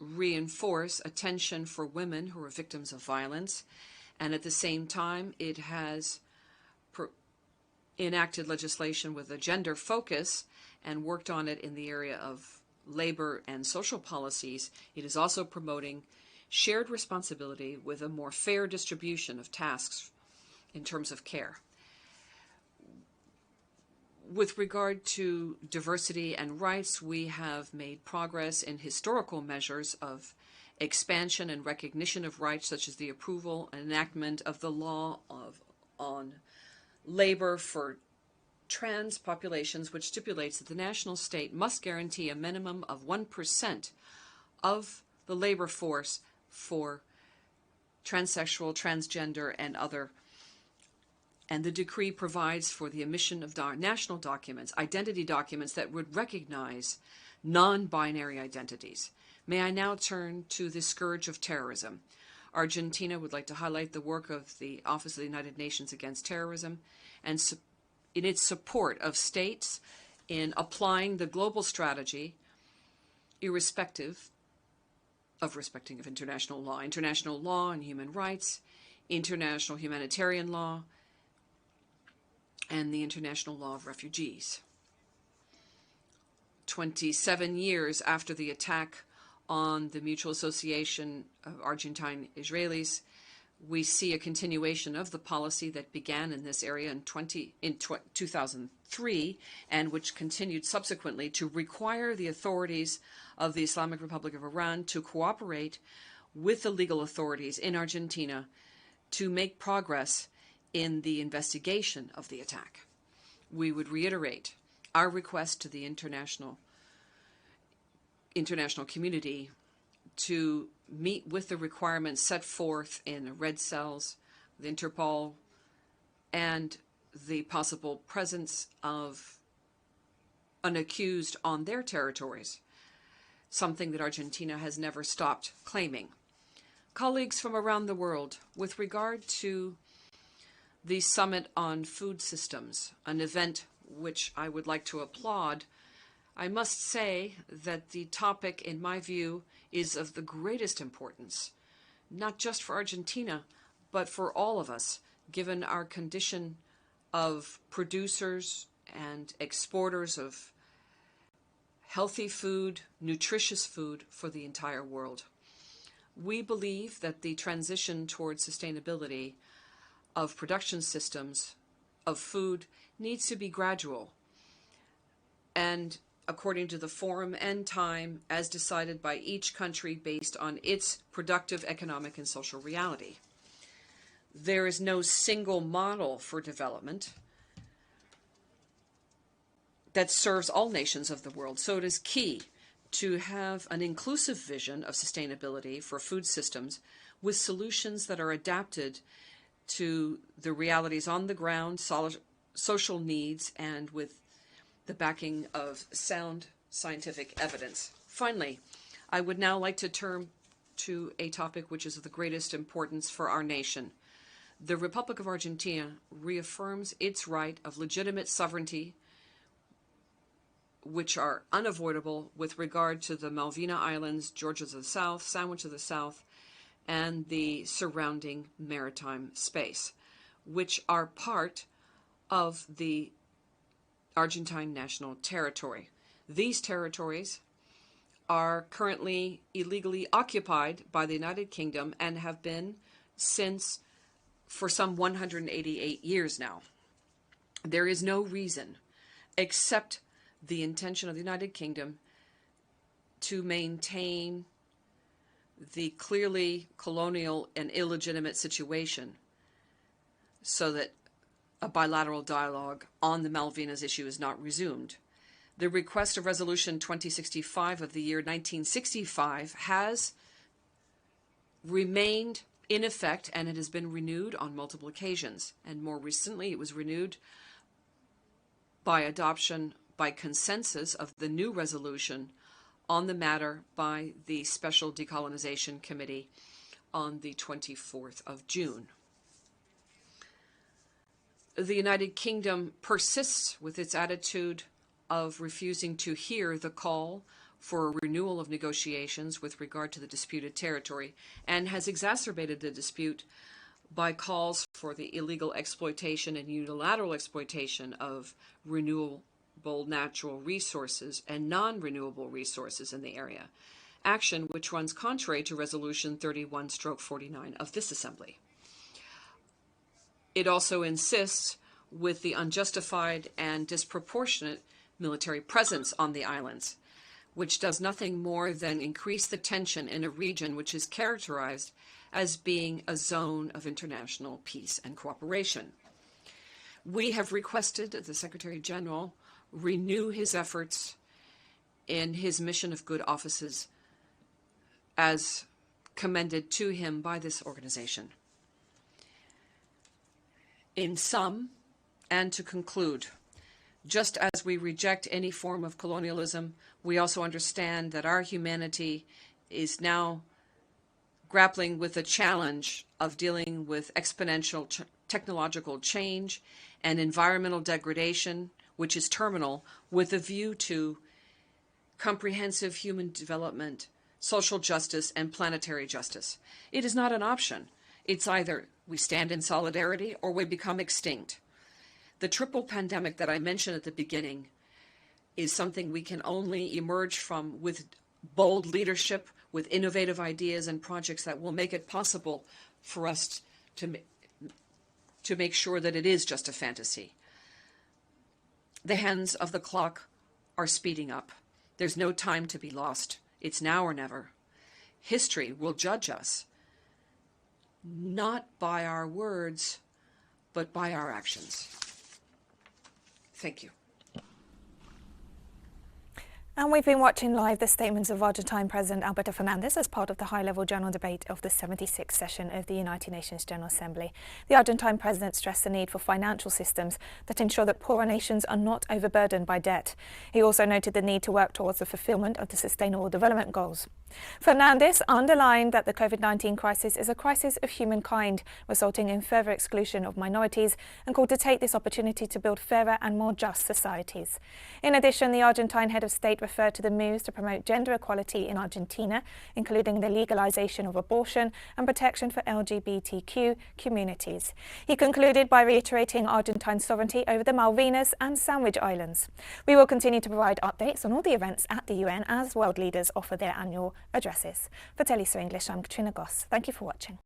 reinforce attention for women who are victims of violence, and at the same time it has enacted legislation with a gender focus and worked on it in the area of labor and social policies. It is also promoting shared responsibility with a more fair distribution of tasks in terms of care. With regard to diversity and rights, we have made progress in historical measures of expansion and recognition of rights, such as the approval and enactment of the law on labor for trans populations, which stipulates that the national state must guarantee a minimum of 1% of the labor force for transsexual, transgender, and other. And the decree provides for the emission of national documents, identity documents that would recognize non-binary identities. May I now turn to the scourge of terrorism. Argentina would like to highlight the work of the Office of the United Nations Against Terrorism and in its support of states in applying the global strategy, irrespective of respecting of international law and human rights, international humanitarian law, and the international law of refugees. 27 years after the attack on the Mutual Association of Argentine Israelis, we see a continuation of the policy that began in this area in 2003 and which continued subsequently to require the authorities of the Islamic Republic of Iran to cooperate with the legal authorities in Argentina to make progress in the investigation of the attack. We would reiterate our request to the international community to meet with the requirements set forth in the red cells, the Interpol, and the possible presence of an accused on their territories, something that Argentina has never stopped claiming. Colleagues from around the world, with regard to the Summit on Food Systems, an event which I would like to applaud, I must say that the topic, in my view, is of the greatest importance, not just for Argentina, but for all of us, given our condition of producers and exporters of healthy food, nutritious food for the entire world. We believe that the transition towards sustainability of production systems of food needs to be gradual and according to the form and time as decided by each country based on its productive, economic, and social reality. There is no single model for development that serves all nations of the world, so it is key to have an inclusive vision of sustainability for food systems with solutions that are adapted to the realities on the ground, social needs, and with the backing of sound scientific evidence. Finally, I would now like to turn to a topic which is of the greatest importance for our nation. The Republic of Argentina reaffirms its right of legitimate sovereignty, which are unavoidable with regard to the Malvina Islands, Georgia to the south, Sandwich to the south, and the surrounding maritime space, which are part of the Argentine national territory. These territories are currently illegally occupied by the United Kingdom and have been for some 188 years now. There is no reason, except the intention of the United Kingdom, to maintain the clearly colonial and illegitimate situation so that a bilateral dialogue on the Malvinas issue is not resumed. The request of Resolution 2065 of the year 1965 has remained in effect, and it has been renewed on multiple occasions. And more recently, it was renewed by adoption by consensus of the new resolution on the matter by the Special Decolonization Committee on the 24th of June. The United Kingdom persists with its attitude of refusing to hear the call for a renewal of negotiations with regard to the disputed territory, and has exacerbated the dispute by calls for the illegal exploitation and unilateral exploitation of renewable natural resources and non-renewable resources in the area, action which runs contrary to Resolution 31/49 of this Assembly. It also insists with the unjustified and disproportionate military presence on the islands, which does nothing more than increase the tension in a region which is characterized as being a zone of international peace and cooperation. We have requested that the Secretary General renew his efforts in his mission of good offices as commended to him by this organization. In sum, and to conclude, just as we reject any form of colonialism, we also understand that our humanity is now grappling with the challenge of dealing with exponential technological change and environmental degradation, which is terminal, with a view to comprehensive human development, social justice, and planetary justice. It is not an option. It's either we stand in solidarity or we become extinct. The triple pandemic that I mentioned at the beginning is something we can only emerge from with bold leadership, with innovative ideas and projects that will make it possible for us to make sure that it is just a fantasy. The hands of the clock are speeding up. There's no time to be lost. It's now or never. History will judge us, not by our words, but by our actions. Thank you. And we've been watching live the statements of Argentine President Alberto Fernandez as part of the high-level general debate of the 76th session of the United Nations General Assembly. The Argentine president stressed the need for financial systems that ensure that poorer nations are not overburdened by debt. He also noted the need to work towards the fulfillment of the Sustainable Development Goals. Fernandez underlined that the COVID-19 crisis is a crisis of humankind, resulting in further exclusion of minorities, and called to take this opportunity to build fairer and more just societies. In addition, the Argentine head of state referred to the moves to promote gender equality in Argentina, including the legalization of abortion and protection for LGBTQ communities. He concluded by reiterating Argentine sovereignty over the Malvinas and Sandwich Islands. We will continue to provide updates on all the events at the UN as world leaders offer their annual addresses. For teleSUR English, I'm Katrina Goss. Thank you for watching.